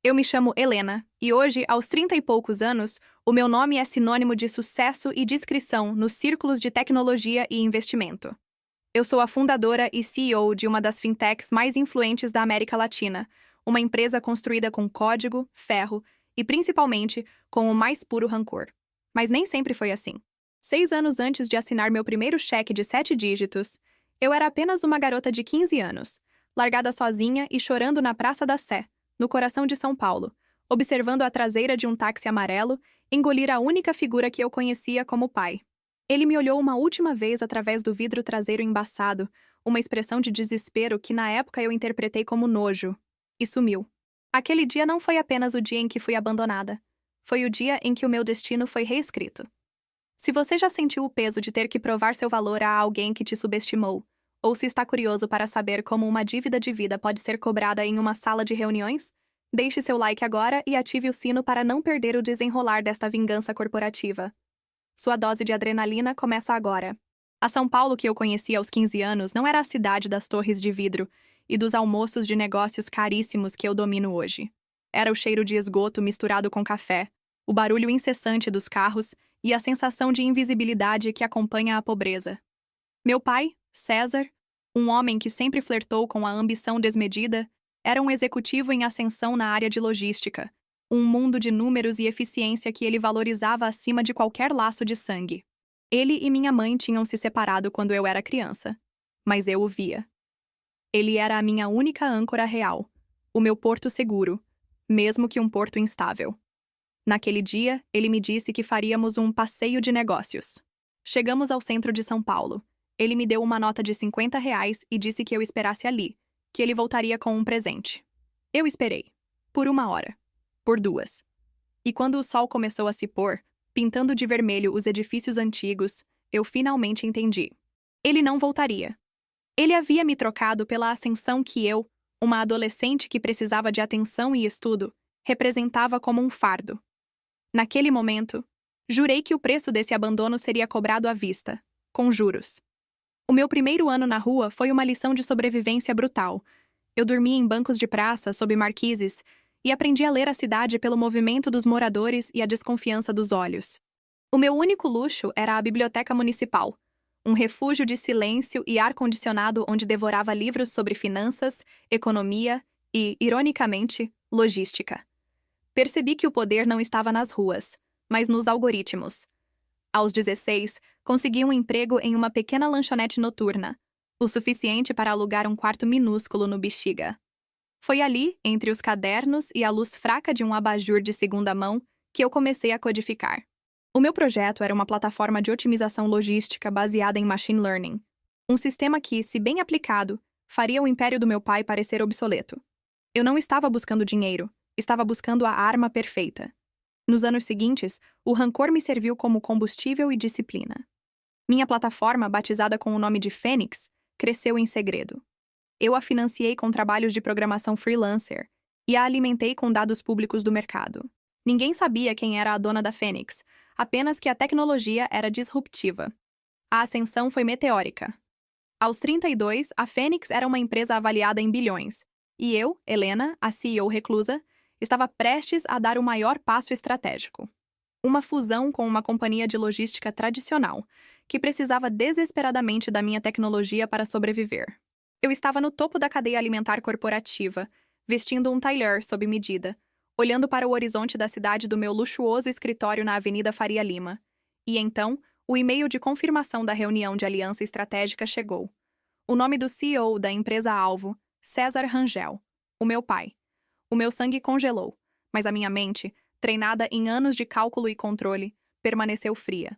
Eu me chamo Helena, e hoje, aos 30 e poucos anos, o meu nome é sinônimo de sucesso e discrição nos círculos de tecnologia e investimento. Eu sou a fundadora e CEO de uma das fintechs mais influentes da América Latina, uma empresa construída com código, ferro e, principalmente, com o mais puro rancor. Mas nem sempre foi assim. 6 anos antes de assinar meu primeiro cheque de 7 dígitos, eu era apenas uma garota de 15 anos, largada sozinha e chorando na Praça da Sé, no coração de São Paulo, observando a traseira de um táxi amarelo engolir a única figura que eu conhecia como pai. Ele me olhou uma última vez através do vidro traseiro embaçado, uma expressão de desespero que na época eu interpretei como nojo, e sumiu. Aquele dia não foi apenas o dia em que fui abandonada. Foi o dia em que o meu destino foi reescrito. Se você já sentiu o peso de ter que provar seu valor a alguém que te subestimou, ou se está curioso para saber como uma dívida de vida pode ser cobrada em uma sala de reuniões, deixe seu like agora e ative o sino para não perder o desenrolar desta vingança corporativa. Sua dose de adrenalina começa agora. A São Paulo que eu conheci aos 15 anos não era a cidade das torres de vidro e dos almoços de negócios caríssimos que eu domino hoje. Era o cheiro de esgoto misturado com café, o barulho incessante dos carros e a sensação de invisibilidade que acompanha a pobreza. Meu pai, César, um homem que sempre flertou com a ambição desmedida, era um executivo em ascensão na área de logística, um mundo de números e eficiência que ele valorizava acima de qualquer laço de sangue. Ele e minha mãe tinham se separado quando eu era criança, mas eu o via. Ele era a minha única âncora real, o meu porto seguro, mesmo que um porto instável. Naquele dia, ele me disse que faríamos um passeio de negócios. Chegamos ao centro de São Paulo. Ele me deu uma nota de R$ 50 e disse que eu esperasse ali, que ele voltaria com um presente. Eu esperei. Por 1 hora. Por 2. E quando o sol começou a se pôr, pintando de vermelho os edifícios antigos, eu finalmente entendi. Ele não voltaria. Ele havia me trocado pela ascensão que eu, uma adolescente que precisava de atenção e estudo, representava como um fardo. Naquele momento, jurei que o preço desse abandono seria cobrado à vista, com juros. O meu primeiro ano na rua foi uma lição de sobrevivência brutal. Eu dormia em bancos de praça, sob marquises, e aprendi a ler a cidade pelo movimento dos moradores e a desconfiança dos olhos. O meu único luxo era a biblioteca municipal, um refúgio de silêncio e ar-condicionado onde devorava livros sobre finanças, economia e, ironicamente, logística. Percebi que o poder não estava nas ruas, mas nos algoritmos. Aos 16, consegui um emprego em uma pequena lanchonete noturna, o suficiente para alugar um quarto minúsculo no Bexiga. Foi ali, entre os cadernos e a luz fraca de um abajur de segunda mão, que eu comecei a codificar. O meu projeto era uma plataforma de otimização logística baseada em machine learning, um sistema que, se bem aplicado, faria o império do meu pai parecer obsoleto. Eu não estava buscando dinheiro, estava buscando a arma perfeita. Nos anos seguintes, o rancor me serviu como combustível e disciplina. Minha plataforma, batizada com o nome de Fênix, cresceu em segredo. Eu a financiei com trabalhos de programação freelancer e a alimentei com dados públicos do mercado. Ninguém sabia quem era a dona da Fênix, apenas que a tecnologia era disruptiva. A ascensão foi meteórica. Aos 32, a Fênix era uma empresa avaliada em bilhões, e eu, Helena, a CEO reclusa, estava prestes a dar o maior passo estratégico. Uma fusão com uma companhia de logística tradicional, que precisava desesperadamente da minha tecnologia para sobreviver. Eu estava no topo da cadeia alimentar corporativa, vestindo um tailleur sob medida, olhando para o horizonte da cidade do meu luxuoso escritório na Avenida Faria Lima. E então, o e-mail de confirmação da reunião de aliança estratégica chegou. O nome do CEO da empresa-alvo, César Rangel, o meu pai. O meu sangue congelou, mas a minha mente, treinada em anos de cálculo e controle, permaneceu fria.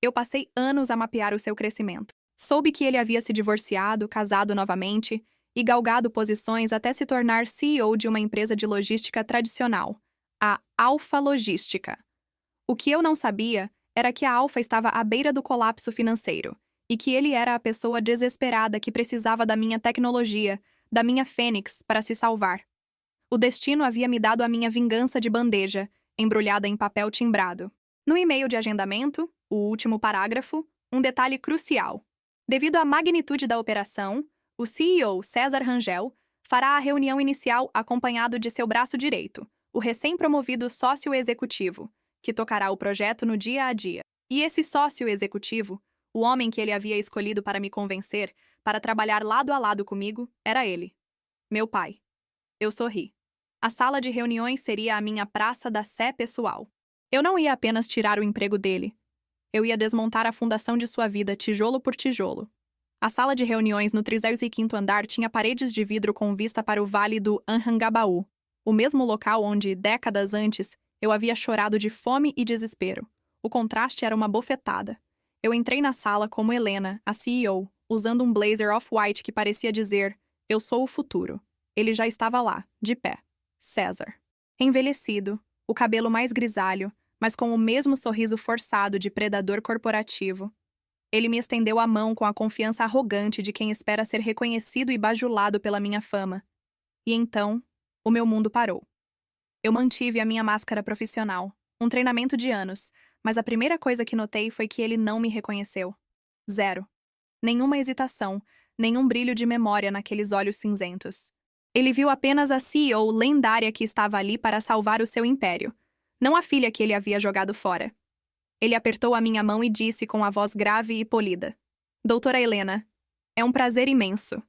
Eu passei anos a mapear o seu crescimento. Soube que ele havia se divorciado, casado novamente e galgado posições até se tornar CEO de uma empresa de logística tradicional, a Alfa Logística. O que eu não sabia era que a Alfa estava à beira do colapso financeiro e que ele era a pessoa desesperada que precisava da minha tecnologia, da minha Fênix, para se salvar. O destino havia me dado a minha vingança de bandeja, embrulhada em papel timbrado. No e-mail de agendamento, o último parágrafo, um detalhe crucial. Devido à magnitude da operação, o CEO César Rangel fará a reunião inicial acompanhado de seu braço direito, o recém-promovido sócio executivo, que tocará o projeto no dia a dia. E esse sócio executivo, o homem que ele havia escolhido para me convencer, para trabalhar lado a lado comigo, era ele. Meu pai. Eu sorri. A sala de reuniões seria a minha praça da sé pessoal. Eu não ia apenas tirar o emprego dele. Eu ia desmontar a fundação de sua vida tijolo por tijolo. A sala de reuniões no 35º andar tinha paredes de vidro com vista para o vale do Anhangabaú, o mesmo local onde, décadas antes, eu havia chorado de fome e desespero. O contraste era uma bofetada. Eu entrei na sala como Helena, a CEO, usando um blazer off-white que parecia dizer: "Eu sou o futuro." Ele já estava lá, de pé. César. Envelhecido, o cabelo mais grisalho, mas com o mesmo sorriso forçado de predador corporativo. Ele me estendeu a mão com a confiança arrogante de quem espera ser reconhecido e bajulado pela minha fama. E então, o meu mundo parou. Eu mantive a minha máscara profissional, um treinamento de anos, mas a primeira coisa que notei foi que ele não me reconheceu. Zero. Nenhuma hesitação, nenhum brilho de memória naqueles olhos cinzentos. Ele viu apenas a CEO lendária que estava ali para salvar o seu império, não a filha que ele havia jogado fora. Ele apertou a minha mão e disse com a voz grave e polida: "Doutora Helena, é um prazer imenso.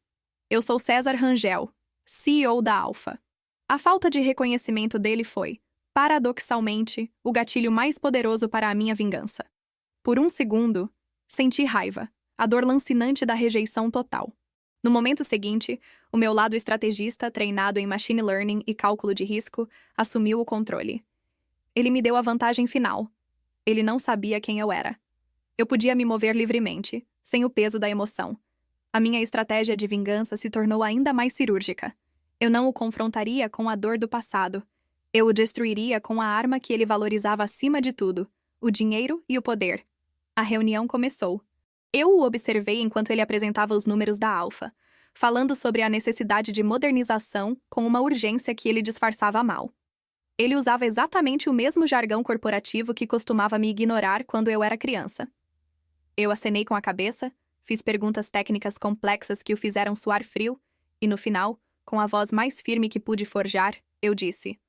Eu sou César Rangel, CEO da Alfa." A falta de reconhecimento dele foi, paradoxalmente, o gatilho mais poderoso para a minha vingança. Por um segundo, senti raiva, a dor lancinante da rejeição total. No momento seguinte, o meu lado estrategista, treinado em machine learning e cálculo de risco, assumiu o controle. Ele me deu a vantagem final. Ele não sabia quem eu era. Eu podia me mover livremente, sem o peso da emoção. A minha estratégia de vingança se tornou ainda mais cirúrgica. Eu não o confrontaria com a dor do passado. Eu o destruiria com a arma que ele valorizava acima de tudo: o dinheiro e o poder. A reunião começou. Eu o observei enquanto ele apresentava os números da Alfa, falando sobre a necessidade de modernização com uma urgência que ele disfarçava mal. Ele usava exatamente o mesmo jargão corporativo que costumava me ignorar quando eu era criança. Eu acenei com a cabeça, fiz perguntas técnicas complexas que o fizeram suar frio, e no final, com a voz mais firme que pude forjar, eu disse: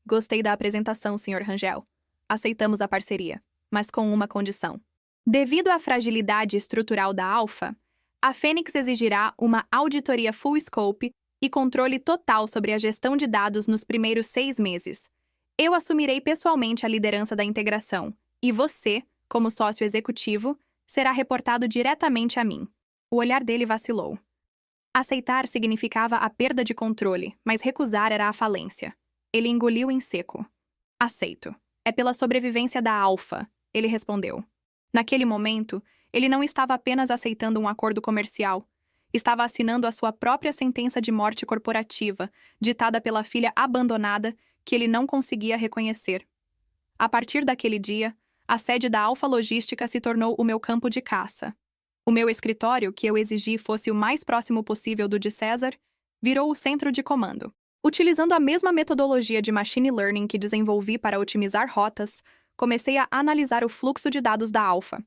"Gostei da apresentação, Sr. Rangel. Aceitamos a parceria, mas com uma condição. Devido à fragilidade estrutural da Alfa, a Fênix exigirá uma auditoria full scope e controle total sobre a gestão de dados nos primeiros 6 meses. Eu assumirei pessoalmente a liderança da integração, e você, como sócio executivo, será reportado diretamente a mim." O olhar dele vacilou. Aceitar significava a perda de controle, mas recusar era a falência. Ele engoliu em seco. "Aceito. É pela sobrevivência da Alfa", ele respondeu. Naquele momento, ele não estava apenas aceitando um acordo comercial. Estava assinando a sua própria sentença de morte corporativa, ditada pela filha abandonada que ele não conseguia reconhecer. A partir daquele dia, a sede da Alfa Logística se tornou o meu campo de caça. O meu escritório, que eu exigi fosse o mais próximo possível do de César, virou o centro de comando. Utilizando a mesma metodologia de machine learning que desenvolvi para otimizar rotas, comecei a analisar o fluxo de dados da Alfa.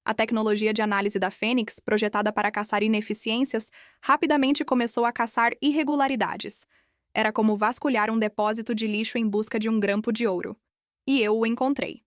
A tecnologia de análise da Fênix, projetada para caçar ineficiências, rapidamente começou a caçar irregularidades. Era como vasculhar um depósito de lixo em busca de um grampo de ouro. E eu o encontrei.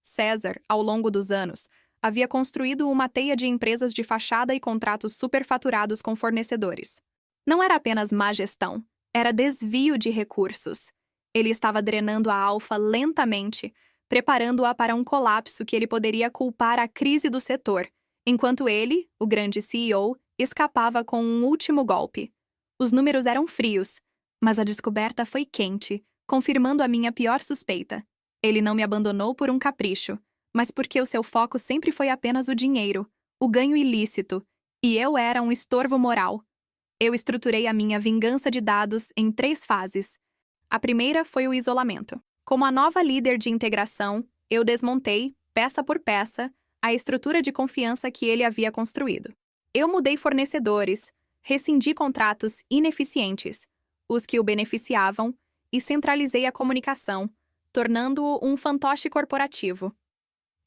César, ao longo dos anos, havia construído uma teia de empresas de fachada e contratos superfaturados com fornecedores. Não era apenas má gestão, era desvio de recursos. Ele estava drenando a Alfa lentamente, preparando-a para um colapso que ele poderia culpar a crise do setor, enquanto ele, o grande CEO, escapava com um último golpe. Os números eram frios, mas a descoberta foi quente, confirmando a minha pior suspeita. Ele não me abandonou por um capricho, mas porque o seu foco sempre foi apenas o dinheiro, o ganho ilícito, e eu era um estorvo moral. Eu estruturei a minha vingança de dados em 3 fases. A primeira foi o isolamento. Como a nova líder de integração, eu desmontei, peça por peça, a estrutura de confiança que ele havia construído. Eu mudei fornecedores, rescindi contratos ineficientes, os que o beneficiavam, e centralizei a comunicação, tornando-o um fantoche corporativo.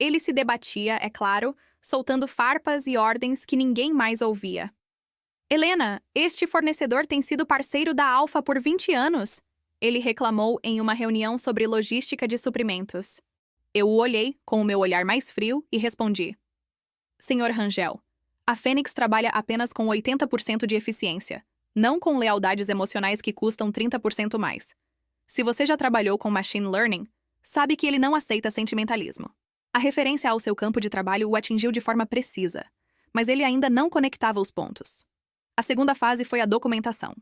Ele se debatia, é claro, soltando farpas e ordens que ninguém mais ouvia. Helena, este fornecedor tem sido parceiro da Alfa por 20 anos. Ele reclamou em uma reunião sobre logística de suprimentos. Eu o olhei com o meu olhar mais frio e respondi: Senhor Rangel, a Fênix trabalha apenas com 80% de eficiência, não com lealdades emocionais que custam 30% mais. Se você já trabalhou com machine learning, sabe que ele não aceita sentimentalismo. A referência ao seu campo de trabalho o atingiu de forma precisa, mas ele ainda não conectava os pontos. A segunda fase foi a documentação.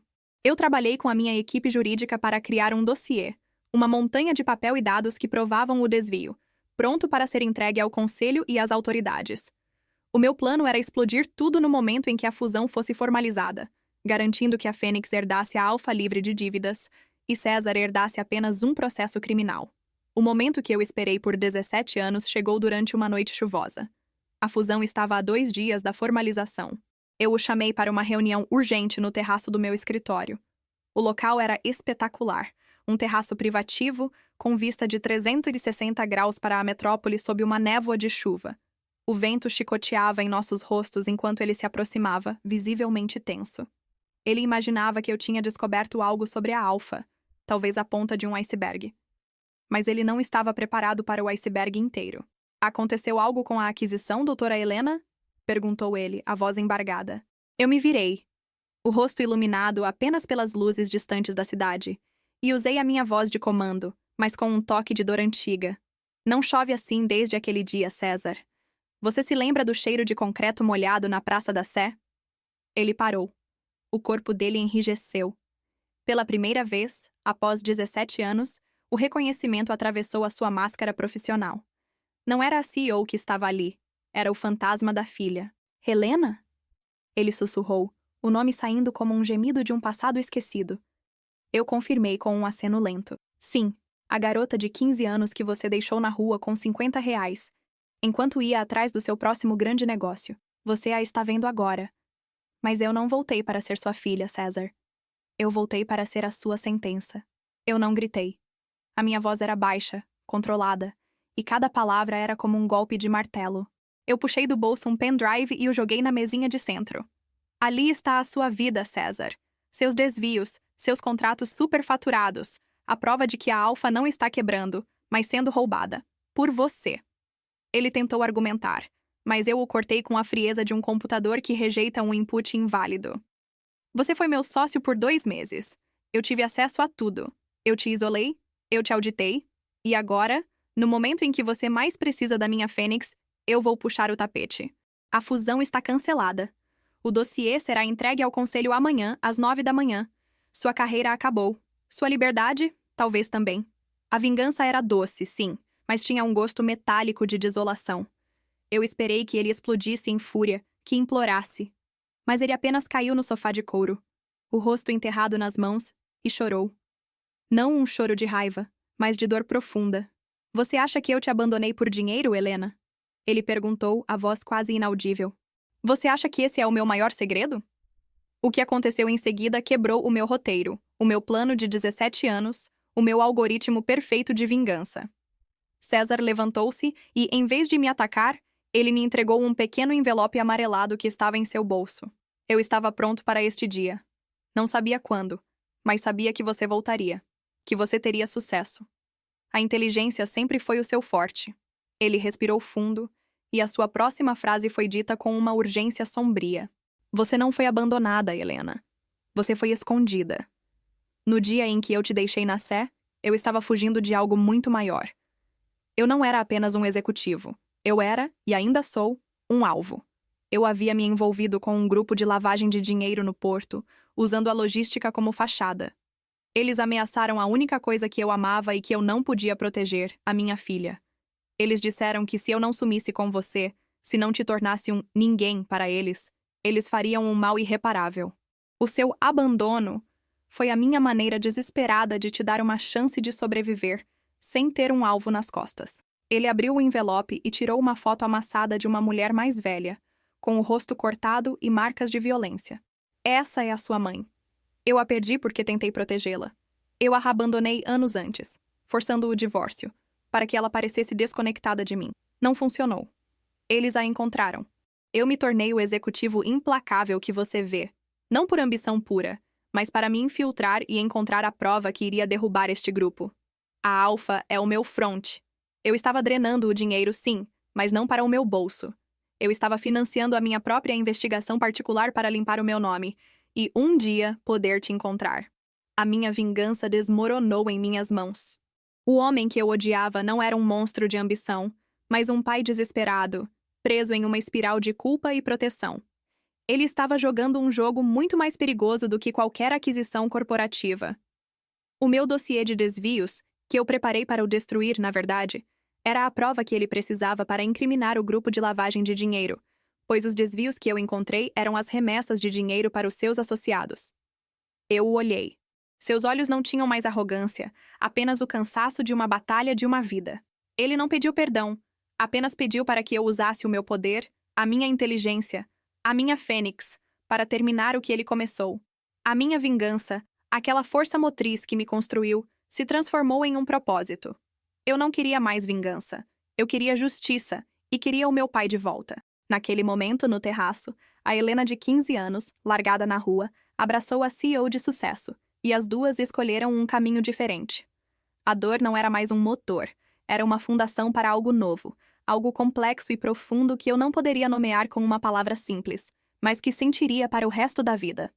Eu trabalhei com a minha equipe jurídica para criar um dossiê, uma montanha de papel e dados que provavam o desvio, pronto para ser entregue ao conselho e às autoridades. O meu plano era explodir tudo no momento em que a fusão fosse formalizada, garantindo que a Fênix herdasse a Alfa livre de dívidas e César herdasse apenas um processo criminal. O momento que eu esperei por 17 anos chegou durante uma noite chuvosa. A fusão estava a 2 dias da formalização. Eu o chamei para uma reunião urgente no terraço do meu escritório. O local era espetacular, um terraço privativo com vista de 360 graus para a metrópole sob uma névoa de chuva. O vento chicoteava em nossos rostos enquanto ele se aproximava, visivelmente tenso. Ele imaginava que eu tinha descoberto algo sobre a Alfa, talvez a ponta de um iceberg. Mas ele não estava preparado para o iceberg inteiro. Aconteceu algo com a aquisição, doutora Helena? Perguntou ele, a voz embargada. Eu me virei, o rosto iluminado apenas pelas luzes distantes da cidade, e usei a minha voz de comando, mas com um toque de dor antiga. Não chove assim desde aquele dia, César. Você se lembra do cheiro de concreto molhado na Praça da Sé? Ele parou. O corpo dele enrijeceu. Pela primeira vez, após 17 anos, o reconhecimento atravessou a sua máscara profissional. Não era a CEO que estava ali. Era o fantasma da filha. Helena? Ele sussurrou, o nome saindo como um gemido de um passado esquecido. Eu confirmei com um aceno lento. Sim, a garota de 15 anos que você deixou na rua com R$ 50, enquanto ia atrás do seu próximo grande negócio. Você a está vendo agora. Mas eu não voltei para ser sua filha, César. Eu voltei para ser a sua sentença. Eu não gritei. A minha voz era baixa, controlada, e cada palavra era como um golpe de martelo. Eu puxei do bolso um pendrive e o joguei na mesinha de centro. Ali está a sua vida, César. Seus desvios, seus contratos superfaturados, a prova de que a Alfa não está quebrando, mas sendo roubada. Por você. Ele tentou argumentar, mas eu o cortei com a frieza de um computador que rejeita um input inválido. Você foi meu sócio por 2 meses. Eu tive acesso a tudo. Eu te isolei, eu te auditei, e agora, no momento em que você mais precisa da minha Fênix, eu vou puxar o tapete. A fusão está cancelada. O dossiê será entregue ao conselho amanhã, às 9 da manhã. Sua carreira acabou. Sua liberdade, talvez também. A vingança era doce, sim, mas tinha um gosto metálico de desolação. Eu esperei que ele explodisse em fúria, que implorasse. Mas ele apenas caiu no sofá de couro, o rosto enterrado nas mãos, e chorou. Não um choro de raiva, mas de dor profunda. Você acha que eu te abandonei por dinheiro, Helena? Ele perguntou, a voz quase inaudível. Você acha que esse é o meu maior segredo? O que aconteceu em seguida quebrou o meu roteiro, o meu plano de 17 anos, o meu algoritmo perfeito de vingança. César levantou-se e, em vez de me atacar, ele me entregou um pequeno envelope amarelado que estava em seu bolso. Eu estava pronto para este dia. Não sabia quando, mas sabia que você voltaria, que você teria sucesso. A inteligência sempre foi o seu forte. Ele respirou fundo, e a sua próxima frase foi dita com uma urgência sombria. Você não foi abandonada, Helena. Você foi escondida. No dia em que eu te deixei na Sé, eu estava fugindo de algo muito maior. Eu não era apenas um executivo. Eu era, e ainda sou, um alvo. Eu havia me envolvido com um grupo de lavagem de dinheiro no porto, usando a logística como fachada. Eles ameaçaram a única coisa que eu amava e que eu não podia proteger, a minha filha. Eles disseram que se eu não sumisse com você, se não te tornasse um ninguém para eles, eles fariam um mal irreparável. O seu abandono foi a minha maneira desesperada de te dar uma chance de sobreviver, sem ter um alvo nas costas. Ele abriu o envelope e tirou uma foto amassada de uma mulher mais velha, com o rosto cortado e marcas de violência. Essa é a sua mãe. Eu a perdi porque tentei protegê-la. Eu a abandonei anos antes, forçando o divórcio, para que ela parecesse desconectada de mim. Não funcionou. Eles a encontraram. Eu me tornei o executivo implacável que você vê, Não por ambição pura, mas para me infiltrar e encontrar a prova que iria derrubar este grupo. A Alpha é o meu front. Eu estava drenando o dinheiro, sim, mas não para o meu bolso. Eu estava financiando a minha própria investigação particular para limpar o meu nome e um dia poder te encontrar. A minha vingança desmoronou em minhas mãos. O homem que eu odiava não era um monstro de ambição, mas um pai desesperado, preso em uma espiral de culpa e proteção. Ele estava jogando um jogo muito mais perigoso do que qualquer aquisição corporativa. O meu dossiê de desvios, que eu preparei para o destruir, na verdade, era a prova que ele precisava para incriminar o grupo de lavagem de dinheiro, pois os desvios que eu encontrei eram as remessas de dinheiro para os seus associados. Eu o olhei. Seus olhos não tinham mais arrogância, apenas o cansaço de uma batalha de uma vida. Ele não pediu perdão, apenas pediu para que eu usasse o meu poder, a minha inteligência, a minha fênix, para terminar o que ele começou. A minha vingança, aquela força motriz que me construiu, se transformou em um propósito. Eu não queria mais vingança. Eu queria justiça e queria o meu pai de volta. Naquele momento, no terraço, a Helena de 15 anos, largada na rua, abraçou a CEO de sucesso, e as duas escolheram um caminho diferente. A dor não era mais um motor, era uma fundação para algo novo, algo complexo e profundo que eu não poderia nomear com uma palavra simples, mas que sentiria para o resto da vida.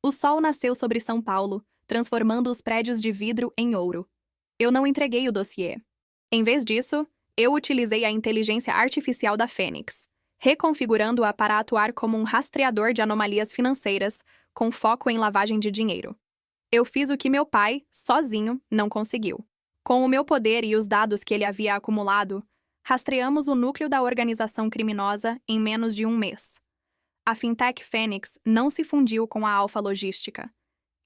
O sol nasceu sobre São Paulo, transformando os prédios de vidro em ouro. Eu não entreguei o dossiê. Em vez disso, eu utilizei a inteligência artificial da Fênix, reconfigurando-a para atuar como um rastreador de anomalias financeiras, com foco em lavagem de dinheiro. Eu fiz o que meu pai, sozinho, não conseguiu. Com o meu poder e os dados que ele havia acumulado, rastreamos o núcleo da organização criminosa em menos de um mês. A Fintech Fênix não se fundiu com a Alpha Logística.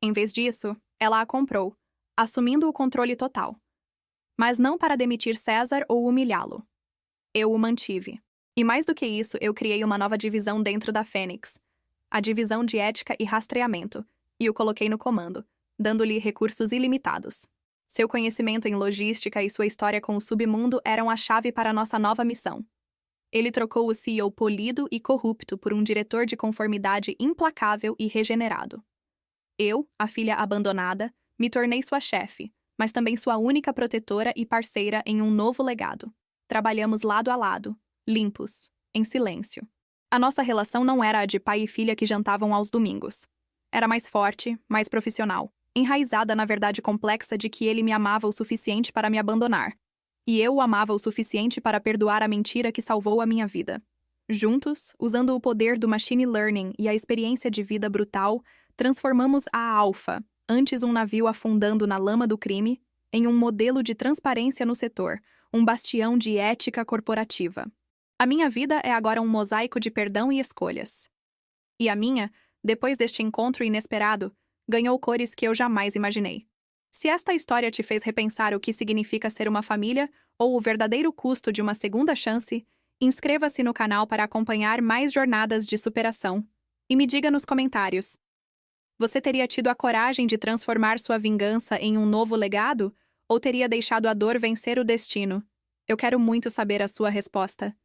Em vez disso, ela a comprou, assumindo o controle total. Mas não para demitir César ou humilhá-lo. Eu o mantive. E mais do que isso, eu criei uma nova divisão dentro da Fênix, a divisão de ética e rastreamento, e o coloquei no comando, dando-lhe recursos ilimitados. Seu conhecimento em logística e sua história com o submundo eram a chave para nossa nova missão. Ele trocou o CEO polido e corrupto por um diretor de conformidade implacável e regenerado. Eu, a filha abandonada, me tornei sua chefe, mas também sua única protetora e parceira em um novo legado. Trabalhamos lado a lado, limpos, em silêncio. A nossa relação não era a de pai e filha que jantavam aos domingos. Era mais forte, mais profissional, enraizada na verdade complexa de que ele me amava o suficiente para me abandonar. E eu o amava o suficiente para perdoar a mentira que salvou a minha vida. Juntos, usando o poder do machine learning e a experiência de vida brutal, transformamos a Alpha, antes um navio afundando na lama do crime, em um modelo de transparência no setor, um bastião de ética corporativa. A minha vida é agora um mosaico de perdão e escolhas. E a minha, depois deste encontro inesperado, ganhou cores que eu jamais imaginei. Se esta história te fez repensar o que significa ser uma família ou o verdadeiro custo de uma segunda chance, inscreva-se no canal para acompanhar mais jornadas de superação. E me diga nos comentários: você teria tido a coragem de transformar sua vingança em um novo legado? Ou teria deixado a dor vencer o destino? Eu quero muito saber a sua resposta.